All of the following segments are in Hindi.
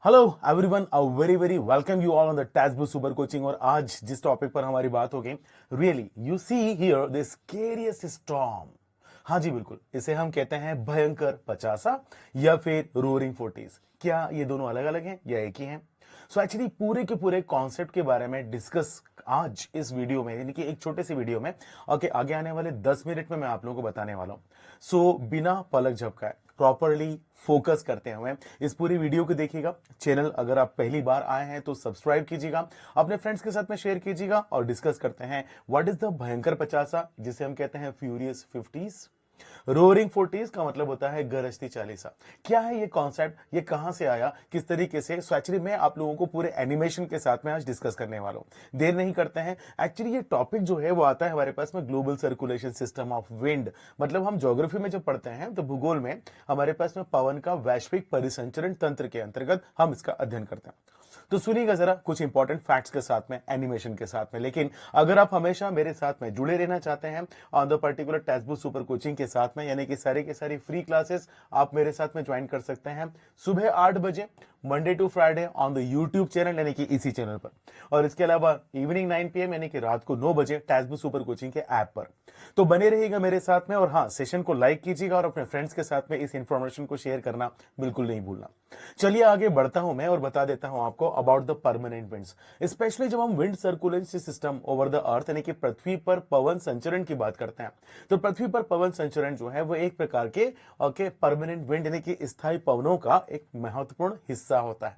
Hello everyone, a very very welcome you all on the Testbook super coaching. और आज जिस टॉपिक पर हमारी बात होगी, really you see here the scariest storm. हाँ जी, बिल्कुल, इसे हम कहते हैं भयंकर पचासा या फिर रोरिंग फोर्टीज। क्या ये दोनों अलग अलग हैं या एक ही हैं? सो एक्चुअली पूरे के पूरे कॉन्सेप्ट के बारे में डिस्कस आज इस वीडियो में, यानी कि एक छोटे से वीडियो में, ओके, आगे आने वाले 10 मिनट में मैं आप लोगों को बताने वाला हूं। सो बिना पलक झपकाए प्रॉपरली फोकस करते हुए इस पूरी वीडियो को देखिएगा। चैनल अगर आप पहली बार आए हैं तो सब्सक्राइब कीजिएगा, अपने फ्रेंड्स के साथ में शेयर कीजिएगा और डिस्कस करते हैं व्हाट इज द भयंकर पचासा, जिसे हम कहते हैं फ्यूरियस फिफ्टीज। रोरिंग फोर्टीज का मतलब होता है गरजती चालीसा। क्या है ये कॉन्सेप्ट, ये कहां से आया, किस तरीके से? सो एक्चुअली मैं आप लोगों को पूरे एनिमेशन के साथ में आज डिस्कस करने वाला हूं। देर नहीं करते हैं। एक्चुअली ये टॉपिक जो है वो आता है हमारे पास में global circulation system of wind. मतलब हम ज्योग्राफी में जब पढ़ते हैं तो भूगोल में हमारे पास में पवन का वैश्विक परिसंचरण तंत्र के अंतर्गत हम इसका अध्ययन करते हैं। तो सुनिएगा जरा कुछ इंपॉर्टेंट फैक्ट्स के साथ में, एनिमेशन के साथ में। लेकिन अगर आप हमेशा मेरे साथ में जुड़े रहना चाहते हैं on the particular text book super coaching के साथ में, यानी कि सारी के सारी फ्री क्लासेस आप मेरे साथ में ज्वाइन कर सकते हैं सुबह 8 बजे Monday to Friday on the YouTube channel, यानी कि इसी चैनल पर। और इसके अलावा इवनिंग 9 PM यानी कि रात को 9 बजे टेक्स्ट बुक सुपर कोचिंग के ऐप पर। तो बने रहिएगा मेरे साथ में। और हाँ, सेशन को लाइक कीजिएगा और अपने फ्रेंड्स के साथ में इस इंफॉर्मेशन को शेयर करना बिल्कुल नहीं भूलना। चलिए आगे बढ़ता हूं मैं और बता देता हूं आपको about the permanent winds. Specially जब हम wind circulation system over the earth, यानी कि पृथ्वी पर पवन संचरण की बात करते हैं, तो पृथ्वी पर पवन संचरण जो है वो एक प्रकार के परमानेंट विंड यानी कि स्थायी पवनों का एक महत्वपूर्ण हिस्सा होता है।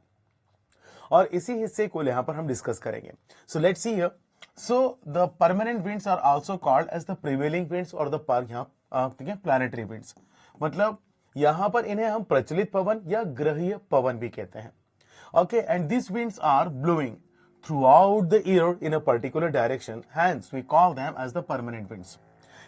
और इसी हिस्से को यहां पर हम डिस्कस करेंगे। So let's see here. So the permanent winds are also called as the prevailing winds और द प्लैनेटरी विंड्स। मतलब यहां पर इन्हें हम प्रचलित पवन या ग्रहीय पवन भी कहते हैं। Okay, and this winds are blowing throughout the year in a particular direction, hence we call them as the permanent winds.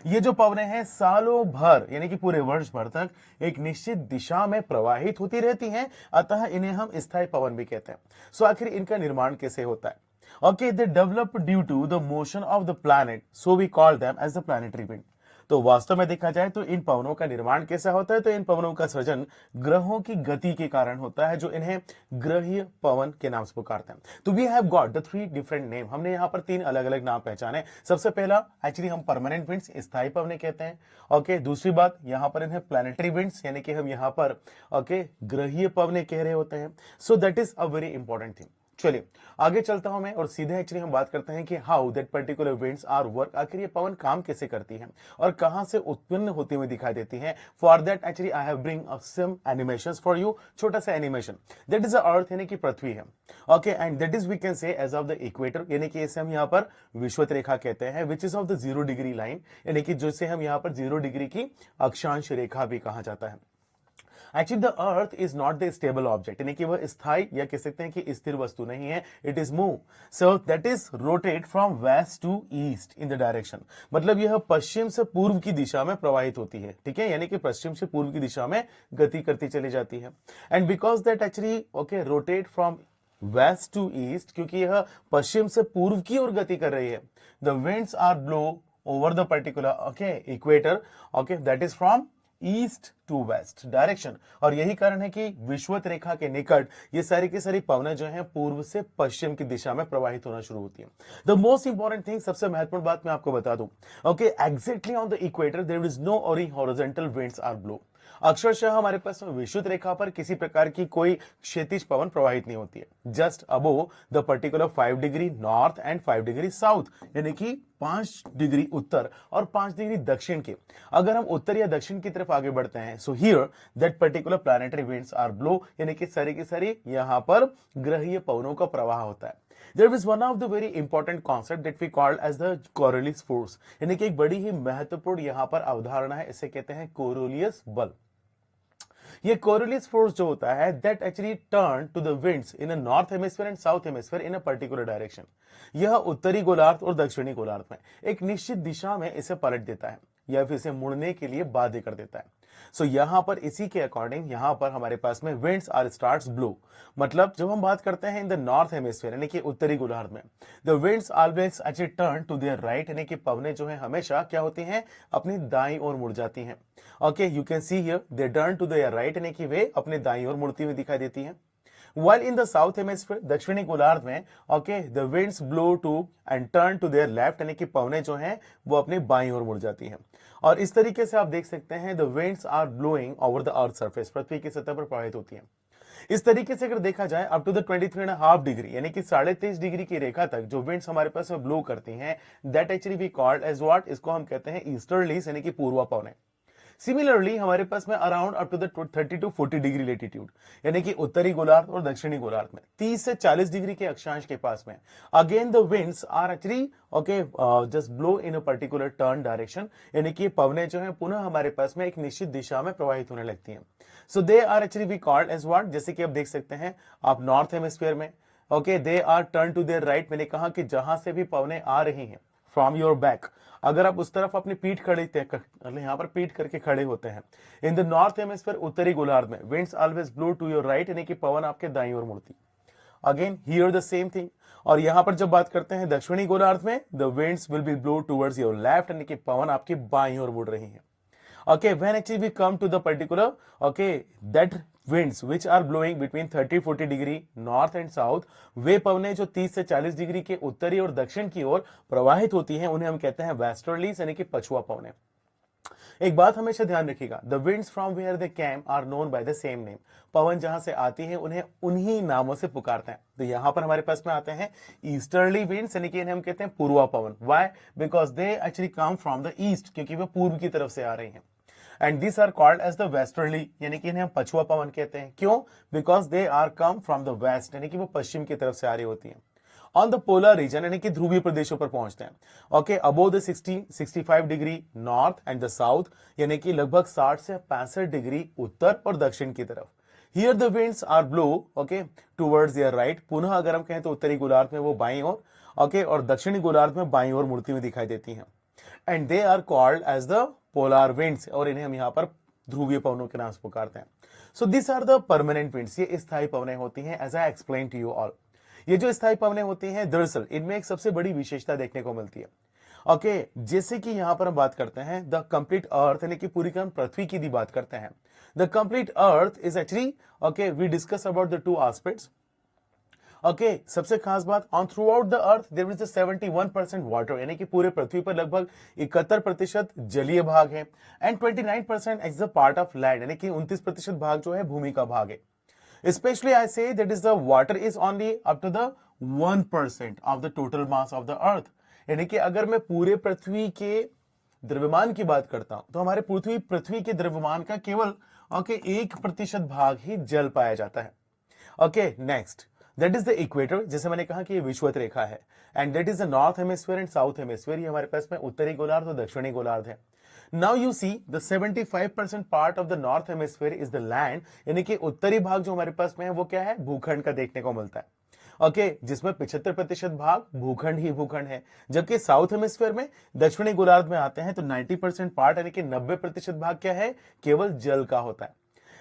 ये जो पवनें हैं सालों भर यानी कि पूरे वर्ष भर तक एक निश्चित दिशा में प्रवाहित होती रहती हैं, अतः इन्हें हम स्थायी पवन भी कहते हैं। सो आखिर इनका निर्माण कैसे होता है? Okay, they develop due to the motion of the planet, so we call them as the planetary wind. तो वास्तव में देखा जाए तो इन पवनों का निर्माण कैसा होता है? तो इन पवनों का सृजन ग्रहों की गति के कारण होता है, जो इन्हें ग्रहीय पवन के नाम से पुकारते हैं। तो we have got the 3 different name. हमने यहाँ पर 3 अलग अलग नाम पहचाने। सबसे पहला, एक्चुअली हम परमानेंट विंड्स, स्थायी पवने कहते हैं। ओके, दूसरी बात, यहाँ पर इन्हें प्लैनेटरी विंड्स यानी कि हम यहाँ पर ग्रहीय पवने कह रहे होते हैं। सो that is a very important thing. चलिए आगे चलता हूं मैं और सीधे एक्चुअली हम बात करते हैं कि how that particular winds are work. आखिर ये पवन काम कैसे करती हैं और कहां से उत्पन्न होती हुई दिखाई देती हैं। For that actually I have bring up some animations for you. छोटा सा animation, that is the earth यानी कि पृथ्वी है। Okay, and that is we can say as of the equator, यानी कि इसे हम यहाँ पर विषुवत रेखा कहते हैं, which is of the 0 degree line, यानी कि जिसे हम यहाँ पर 0 डिग्री की अक्षांश रेखा भी कहा जाता है। Actually the earth is not the stable object, यानी कि वह स्थायी या कह सकते हैं कि स्थिर वस्तु नहीं है। It is move, so that is rotate from west to east in the direction. मतलब यह पश्चिम से पूर्व की दिशा में प्रवाहित होती है, ठीक है, यानी कि पश्चिम से पूर्व की दिशा में गति करती चली जाती है। And because that actually rotate from west to east, क्योंकि यह पश्चिम से पूर्व की ओर गति कर रही है, the winds are blow over the particular equator, that is from east to west direction. और यही कारण है कि विषुवत रेखा के निकट ये सारी की सारी पवनें जो हैं पूर्व से पश्चिम की दिशा में प्रवाहित होना शुरू होती हैं। द मोस्ट इंपॉर्टेंट थिंग, सबसे महत्वपूर्ण बात मैं आपको बता दूं, exactly on the equator there is no horizontal winds are blow. अक्षरशः हमारे पास विषुवत रेखा पर किसी प्रकार की कोई क्षैतिज पवन प्रवाहित नहीं होती है। Just above the particular 5 degree north and 5 degree south, यानी कि 5 डिग्री उत्तर और 5 डिग्री दक्षिण के। अगर हम उत्तर या दक्षिण की तरफ आगे बढ़ते हैं, so here that particular planetary winds are blow, यानी कि सारी की सारी यहां पर ग्रहीय पवनों का प्रवाह होता है। There is one of the very important concept that we called as the Coriolis force, यानी कि एक बड़ी ही महत्वपूर्ण यहां पर अवधारणा है, इसे कहते हैं कोरोलियस बल। ये कोरियोलिस फोर्स जो होता है that actually turn to the winds in a north hemisphere and south hemisphere in a particular direction. यह उत्तरी गोलार्ध और दक्षिणी गोलार्ध में एक निश्चित दिशा में इसे पलट देता है या फिर इसे मुड़ने के लिए बाध्य कर देता है। सो यहां पर इसी के अकॉर्डिंग यहां पर हमारे पास में विंड्स आर स्टार्ट्स ब्लो। मतलब जब हम बात करते हैं इन द नॉर्थ हेमिस्फीयर यानी कि उत्तरी गोलार्ध में, the winds always actually turn to their right, यानी कि पवनें जो है हमेशा क्या होती हैं, अपनी दाईं ओर मुड़ जाती हैं। Okay, you can see here they turn to their right, यानी कि वे अपने दाईं ओर मुड़ती हुई दिखाई देती हैं। While in the south hemisphere, दक्षिणी गोलार्ध में, okay, the winds blow to and turn to their left, यानी कि पवनें जो हैं वो अपनी बाईं ओर मुड़ जाती हैं। और इस तरीके से आप देख सकते हैं the winds are blowing over the earth surface, पृथ्वी की सतह पर प्रवाहित होती हैं। इस तरीके से अगर देखा जाए अप टू द 23.5 डिग्री, यानी कि 23.5 डिग्री की रेखा तक जो विंड्स हमारे पास में ब्लो करती हैं, that actually we called as what, इसको हम कहते हैं ईस्टर्लीज, यानी कि पूर्वा पवनें। सिमिलरली हमारे पास में around up to the 30 to 40 degree latitude, यानी कि उत्तरी गोलार्ध और दक्षिणी गोलार्ध में 30 से 40 डिग्री के अक्षांश के पास में, again the winds are actually okay just blow in a particular turn direction, यानी कि पवनें जो है पुनः हमारे पास में एक निश्चित दिशा में प्रवाहित होने लगती हैं। So they are actually we called as what, जैसे कि आप देख सकते हैं आप नॉर्थ हेमिस्फीयर में, okay, they are turn to their right. मैंने कहा कि जहां से भी पवनें आ रही हैं फ्रॉम योर बैक, अगर आप उस तरफ अपनी पीठ खड़ी यहां पर पीठ करके खड़े होते हैं, इन द नॉर्थ हेमिस्फीयर उत्तरी गोलार्ध में, winds always blow to your right, यानी कि पवन आपके दाईं ओर मुड़ती। Again here the same thing. और यहां पर जब बात करते हैं दक्षिणी गोलार्ध में, the winds will be blow towards your left, यानी कि पवन आपकी बाईं ओर मुड़ रही है। Okay, when actually we come to the particular, okay, that winds which are blowing between 30-40 degree north and south, वे पवनें जो 30 से 40 डिग्री के उत्तरी और दक्षिण की ओर प्रवाहित होती हैं, उन्हें हम कहते हैं वेस्टर्लीज, यानी कि पछुआ पवनें। एक बात हमेशा ध्यान रखिएगा, the winds from where they came are known by the same name. पवन जहां से आती है उन्हें उन्हीं नामों से पुकारते हैं। तो यहां पर हमारे पास में आते हैं ईस्टर्ली विंड्स, यानी कि इन्हें हम कहते हैं पूर्वा पवन। Why? Because they actually come from the east, क्योंकि वे पूर्व की तरफ से आ रही हैं। And this are called as the westerly, यानी कि इन्हें हम पछुआ पवन कहते हैं। क्यों? Because they are come from the west, यानी कि वो पश्चिम की तरफ से आ रही होती हैं। ऑन द पोलर रीजन, यानी कि ध्रुवीय प्रदेशों पर पहुंचते हैं, okay, above the 65 degree north and the south, यानी कि लगभग 60 से 65 डिग्री उत्तर और दक्षिण की तरफ। Here the winds are blow, okay, towards their right. पुनः अगर हम कहें तो उत्तरी गोलार्ध में वो बाईं ओर, ओके, और दक्षिणी गोलार्ध में बाईं ओर मुड़ती हुई दिखाई देती हैं। And they are called as the polar winds, और इन्हें हम यहां पर ध्रुवीय पवनों के नाम से पुकारते हैं। So this are the permanent winds, ये स्थायी पवनें होती हैं, as I explain to you all. ये जो स्थायी पवनें होती हैं, दरअसल इनमें एक सबसे बड़ी विशेषता देखने को मिलती है। ओके, जैसे कि यहां पर हम बात करते हैं द कंप्लीट अर्थ, यानी कि पूरी हम पृथ्वी की बात करते हैं। The complete earth is actually, okay, we discuss about the two aspects. Okay, सबसे खास बात, on throughout the earth there is 71% water, यानी कि पूरे पृथ्वी पर लगभग 71% जलीय भाग है, and 29% is the part of land, यानी कि 29% भाग जो है भूमि का भाग है। Especially I say that is the water is only up to the 1% of the total mass of the earth, यानी कि अगर मैं पूरे पृथ्वी के द्रव्यमान की बात करता हूं तो हमारे पृथ्वी के द्रव्यमान का केवल 1% भाग ही जल पाया जाता है। Okay, next, that is the equator, जैसे मैंने कहा कि ये विषुवत रेखा है, and that is the north hemisphere and south hemisphere. ये हमारे पास में उत्तरी गोलार्ध और दक्षिणी गोलार्ध है। Now you see the 75% part of the north hemisphere is the land, यानी कि उत्तरी भाग जो हमारे पास में है वो क्या है? भूखंड का देखने को मिलता है। ओके, जिसमें 75% भाग भूखंड ही भूखंड है, जबकि साउथ हेमिस्फीयर में, दक्षिणी गोलार्ध में आते हैं तो 90% पार्ट, यानी कि 90% भाग क्या है? केवल जल का होता है।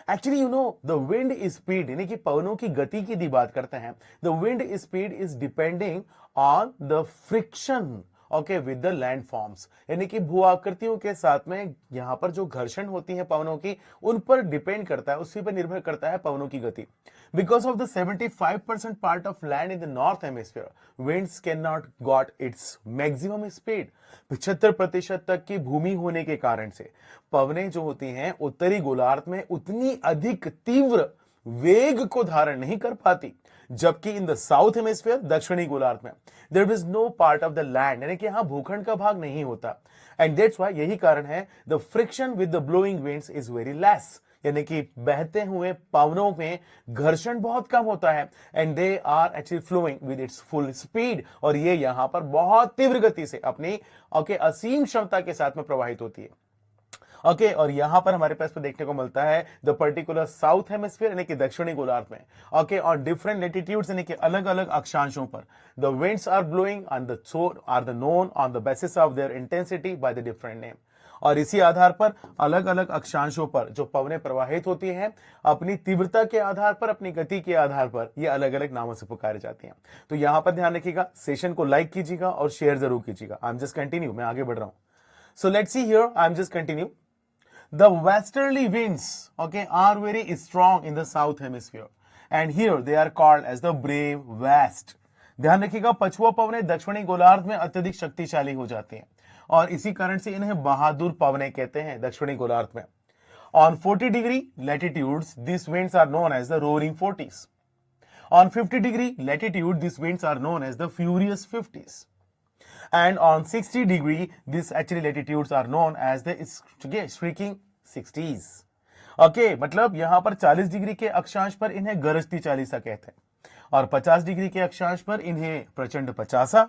Actually you know the wind speed, यानी कि पवनों की गति की बात करते हैं, the wind speed is depending on the friction, okay, with the land forms, यानी कि भू आकृतियों के साथ में यहां पर जो घर्षण होती है पवनों की, उन पर डिपेंड करता है, उसी पर निर्भर करता है पवनों की गति। Because of the 75% part of land in the north hemisphere, winds can not got its maximum speed. 75% तक की भूमि होने के कारण से पवनें जो होती हैं उत्तरी गोलार्ध में उतनी अधिक तीव्र वेग को धारण नहीं कर पाती, जबकि इन द साउथ हेमिस्फीयर, दक्षिणी गोलार्ध में, there is no part of the land, यानी कि यहां भूखंड का भाग नहीं होता। एंड दैट्स व्हाई, यही कारण है, the friction with the blowing winds is very less, यानी कि बहते हुए पवनों में घर्षण बहुत कम होता है, and they are actually flowing with its full speed, और ये यहां पर बहुत तीव्र गति से अपनी असीम क्षमता के साथ में प्रवाहित होती है। ओके, और यहां पर हमारे पास में देखने को मिलता है द पर्टिकुलर साउथ हेमिस्फीयर, यानी कि दक्षिणी गोलार्ध में, ओके, ऑन डिफरेंट लेटीट्यूड्स, यानी कि अलग अलग अक्षांशों पर, the winds are blowing on the are the known on the basis of their intensity by the different name. और इसी आधार पर अलग अलग अक्षांशों पर जो पवनें प्रवाहित होती हैं, अपनी तीव्रता के आधार पर, अपनी गति के आधार पर, ये अलग अलग नामों से पुकारी जाती हैं। तो यहां पर ध्यान रखिएगा, सेशन को लाइक कीजिएगा और शेयर जरूर कीजिएगा। आई एम जस्ट कंटिन्यू, मैं आगे बढ़ रहा हूं। सो let's see here, I am just continue. The westerly winds, okay, are very strong in the south hemisphere, and here they are called as the brave west. ध्यान रखिएगा, पछुआ पवनें दक्षिणी गोलार्ध में अत्यधिक शक्तिशाली हो जाती हैं और इसी कारण से इन्हें बहादुर पवनें कहते हैं दक्षिणी गोलार्ध में। On 40-degree latitudes, these winds are known as the roaring 40s. On 50-degree latitude, these winds are known as the furious 50s. And on 60-degree, these actually latitudes are known as the shrieking 60s. Okay, मतलब यहां पर 40 डिग्री के अक्षांश पर इन्हें गरजती चालीसा कहते हैं और 50 डिग्री के अक्षांश पर इन्हें प्रचंड पचासा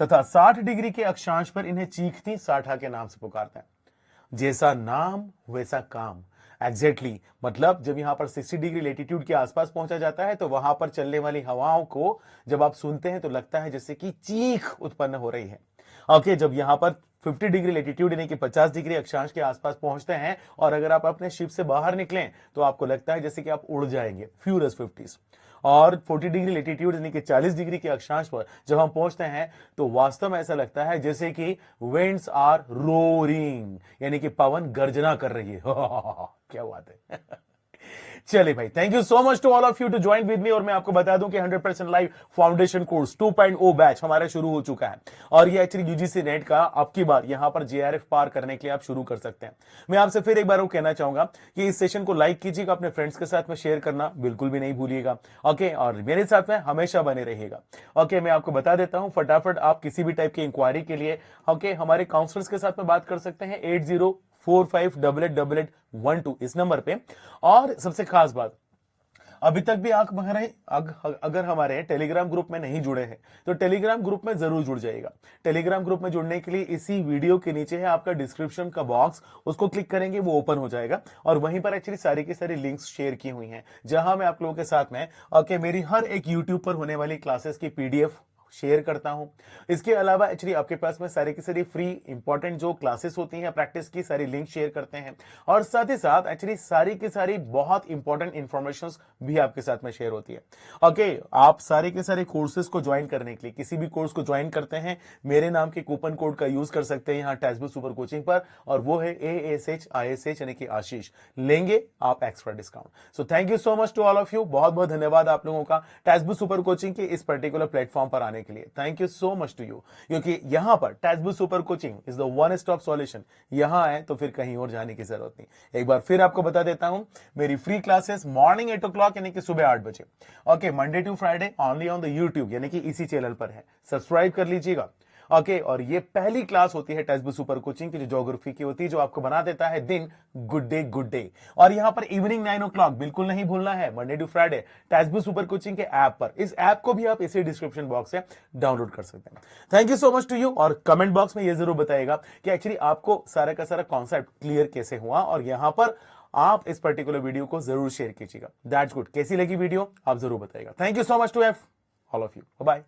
तथा 60 डिग्री के अक्षांश पर इन्हें चीखती साठा के नाम से पुकारते हैं। जैसा नाम वैसा काम, एग्जैक्टली मतलब जब यहां पर 60 डिग्री लेटीट्यूड के आसपास पहुंचा जाता है तो वहां पर चलने वाली हवाओं को जब आप सुनते हैं तो लगता है जैसे कि चीख उत्पन्न हो रही है। ओके, जब यहां पर 50 डिग्री लेटीट्यूड यानी कि 50 डिग्री अक्षांश के आसपास पहुंचते हैं और अगर आप अपने शिप से बाहर निकलें तो आपको लगता है जैसे कि आप उड़ जाएंगे, फ्यूरियस 50s। और 40 डिग्री लेटीट्यूड यानी कि 40 डिग्री के अक्षांश पर जब हम पहुंचते हैं तो वास्तव में ऐसा लगता है जैसे कि विंड्स आर रोरिंग यानी कि पवन गर्जना कर रही है। क्या बात है। चलिए भाई, thank you so much to all of you to join with me. और मैं आपको बता दूं कि 100% लाइव फाउंडेशन कोर्स 2.0 बैच हमारा शुरू हो चुका है और ये एक्चुअली यूजीसी नेट का अब की बार यहां पर जेआरएफ पार करने के लिए आप शुरू कर सकते हैं। मैं आपसे फिर एक बार वो कहना चाहूंगा कि इस सेशन को लाइक कीजिएगा, अपने फ्रेंड्स के साथ में शेयर करना बिल्कुल भी नहीं भूलिएगा। ओके, और मेरे साथ में हमेशा बने रहिएगा। ओके, मैं आपको बता देता हूं फटाफट, आप किसी भी टाइप की इंक्वायरी के लिए ओके हमारे काउंसलर्स के साथ में बात कर सकते हैं 8045888812 इस नंबर पे। और सबसे खास बात, अभी तक भी आप अगर हमारे टेलीग्राम ग्रुप में नहीं जुड़े हैं तो टेलीग्राम ग्रुप में जरूर जुड़ जाइएगा। टेलीग्राम ग्रुप में जुड़ने के लिए इसी वीडियो के नीचे है आपका डिस्क्रिप्शन का बॉक्स, उसको क्लिक करेंगे वो ओपन हो जाएगा और वहीं पर एक्चुअली सारी की सारी लिंक्स शेयर की हुई हैं जहां मैं आप लोगों के साथ में ओके मेरी हर एक यूट्यूब पर होने वाली क्लासेस की पीडीएफ शेयर करता हूं। इसके अलावा एक्चुअली आपके पास में सारी की सारी फ्री इंपॉर्टेंट जो क्लासेस होती हैं प्रैक्टिस की सारी लिंक शेयर करते हैं और साथ ही साथ एक्चुअली सारी की सारी बहुत इंपॉर्टेंट इंफॉर्मेशंस भी आपके साथ में शेयर होती है। ओके, आप सारे के सारे कोर्सेज को ज्वाइन करने के लिए किसी भी कोर्स को ज्वाइन करते हैं मेरे नाम के कूपन कोड का यूज कर सकते हैं यहाँ टैजबू सुपर कोचिंग पर और वो है ASHISH यानी कि आशीष, लेंगे आप extra discount. So thank you so much to all of you, बहुत बहुत धन्यवाद आप लोगों का टैजबू सुपर कोचिंग के इस पर्टिकुलर प्लेटफॉर्म पर आने के लिए। Thank you so much to you, क्योंकि यहां पर Testbook super coaching is the one stop solution. यहां आए तो फिर कहीं और जाने की जरूरत नहीं। एक बार फिर आपको बता देता हूं, मेरी फ्री क्लासेस मॉर्निंग 8 o'clock यानी कि सुबह 8 बजे okay Monday to Friday only on the YouTube यानी कि इसी चैनल पर है, सब्सक्राइब कर लीजिएगा। ओके, और ये पहली क्लास होती है टैजबू सुपर कोचिंग की जो ज्योग्राफी की होती है, जो आपको बना देता है दिन गुड डे। और यहां पर इवनिंग 9 o'clock बिल्कुल नहीं भूलना है, Monday to Friday Testbook super coaching के ऐप पर। इस ऐप को भी आप इसी डिस्क्रिप्शन बॉक्स से डाउनलोड कर सकते हैं। Thank you so much to you, और कमेंट बॉक्स में ये जरूर बताइएगा कि एक्चुअली आपको सारा का सारा कॉन्सेप्ट क्लियर कैसे हुआ और यहां पर आप इस पर्टिकुलर वीडियो को जरूर शेयर कीजिएगा। That's good. कैसी लगी वीडियो आप जरूर बताइएगा। Thank you so much to all of you, bye.